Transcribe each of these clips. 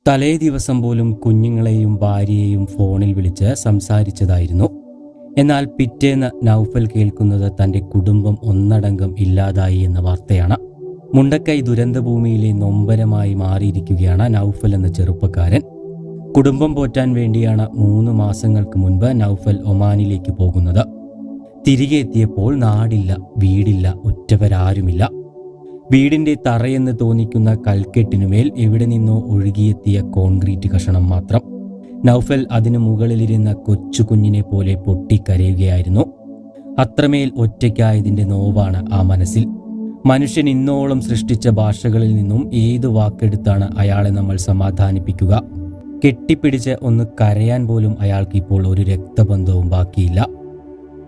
തലേ ദിവസം പോലും കുഞ്ഞുങ്ങളെയും ഭാര്യയെയും ഫോണിൽ വിളിച്ച് സംസാരിച്ചതായിരുന്നു. എന്നാൽ പിറ്റേന്ന് നൗഫൽ കേൾക്കുന്നത് തൻ്റെ കുടുംബം ഒന്നടങ്കം ഇല്ലാതായി എന്ന വാർത്തയാണ്. മുണ്ടക്കൈ ദുരന്തഭൂമിയിലെ നൊമ്പരമായി മാറിയിരിക്കുകയാണ് നൗഫൽ എന്ന ചെറുപ്പക്കാരൻ. കുടുംബം പോറ്റാൻ വേണ്ടിയാണ് 3 മാസങ്ങൾക്ക് മുൻപ് നൗഫൽ ഒമാനിലേക്ക് പോകുന്നത്. തിരികെ എത്തിയപ്പോൾ നാടില്ല, വീടില്ല, ഉറ്റവരാരുമില്ല. വീടിന്റെ തറയെന്ന് തോന്നിക്കുന്ന കൽക്കെട്ടിനുമേൽ എവിടെ നിന്നോ ഒഴുകിയെത്തിയ കോൺക്രീറ്റ് കഷണം മാത്രം. നൗഫൽ അതിനു മുകളിലിരുന്ന കൊച്ചു കുഞ്ഞിനെ പോലെ പൊട്ടിക്കരയുകയായിരുന്നു. അത്രമേൽ ഒറ്റയ്ക്കായതിന്റെ നോവാണ് ആ മനസ്സിൽ. മനുഷ്യൻ ഇന്നോളം സൃഷ്ടിച്ച ഭാഷകളിൽ നിന്നും ഏതു വാക്കെടുത്താണ് അയാളെ നമ്മൾ സമാധാനിപ്പിക്കുക? കെട്ടിപ്പിടിച്ച് ഒന്ന് കരയാൻ പോലും അയാൾക്കിപ്പോൾ ഒരു രക്തബന്ധവും ബാക്കിയില്ല.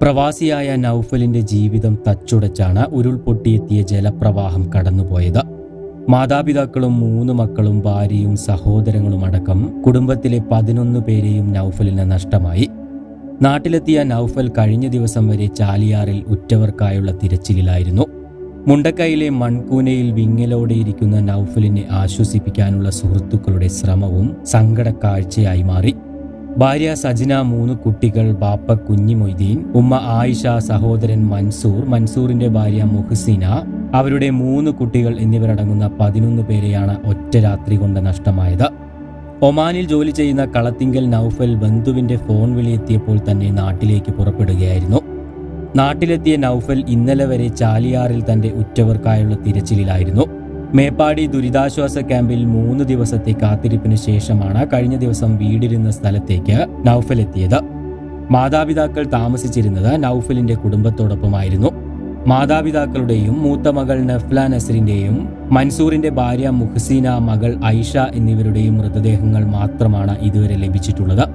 പ്രവാസിയായ നൗഫലിന്റെ ജീവിതം തച്ചുടച്ചാണ് ഉരുൾപൊട്ടിയെത്തിയ ജലപ്രവാഹം കടന്നുപോയത്. മാതാപിതാക്കളും 3 മക്കളും ഭാര്യയും സഹോദരങ്ങളും അടക്കം കുടുംബത്തിലെ 11 പേരെയും നൗഫലിന് നഷ്ടമായി. നാട്ടിലെത്തിയ നൗഫൽ കഴിഞ്ഞ ദിവസം വരെ ചാലിയാറിൽ ഉറ്റവർക്കായുള്ള തിരച്ചിലിലായിരുന്നു. മുണ്ടക്കൈയിലെ മൺകൂനയിൽ വിങ്ങലോടെയിരിക്കുന്ന നൗഫലിനെ ആശ്വസിപ്പിക്കാനുള്ള സുഹൃത്തുക്കളുടെ ശ്രമവും സങ്കടക്കാഴ്ചയായി മാറി. ഭാര്യ സജിന, 3 കുട്ടികൾ, ബാപ്പ കുഞ്ഞി മൊയ്തീൻ, ഉമ്മ ആയിഷ, സഹോദരൻ മൻസൂർ, മൻസൂറിന്റെ ഭാര്യ മുഹ്സിന, അവരുടെ 3 കുട്ടികൾ എന്നിവരടങ്ങുന്ന 11 പേരെയാണ് ഒറ്റ രാത്രി കൊണ്ട് നഷ്ടമായത്. ഒമാനിൽ ജോലി ചെയ്യുന്ന കളത്തിങ്കൽ നൗഫൽ ബന്ധുവിന്റെ ഫോൺ വിളിയെത്തിയപ്പോൾ തന്നെ നാട്ടിലേക്ക് പുറപ്പെടുകയായിരുന്നു. നാട്ടിലെത്തിയ നൗഫൽ ഇന്നലെ വരെ ചാലിയാറിൽ തന്റെ ഉറ്റവർക്കായുള്ള തിരച്ചിലിലായിരുന്നു. മേപ്പാടി ദുരിതാശ്വാസ ക്യാമ്പിൽ 3 ദിവസത്തെ കാത്തിരിപ്പിന് ശേഷമാണ് കഴിഞ്ഞ ദിവസം വീടിരുന്ന സ്ഥലത്തേക്ക് നൗഫൽ എത്തിയത്. മാതാപിതാക്കൾ താമസിച്ചിരുന്നത് നൗഫലിന്റെ കുടുംബത്തോടൊപ്പമായിരുന്നു. മാതാപിതാക്കളുടെയും മൂത്ത മകൾ നഫ്ല നസറിന്റെയും മൻസൂറിന്റെ ഭാര്യ മുഹ്സീന, മകൾ ഐഷ എന്നിവരുടെയും മൃതദേഹങ്ങൾ മാത്രമാണ് ഇതുവരെ ലഭിച്ചിട്ടുള്ളത്.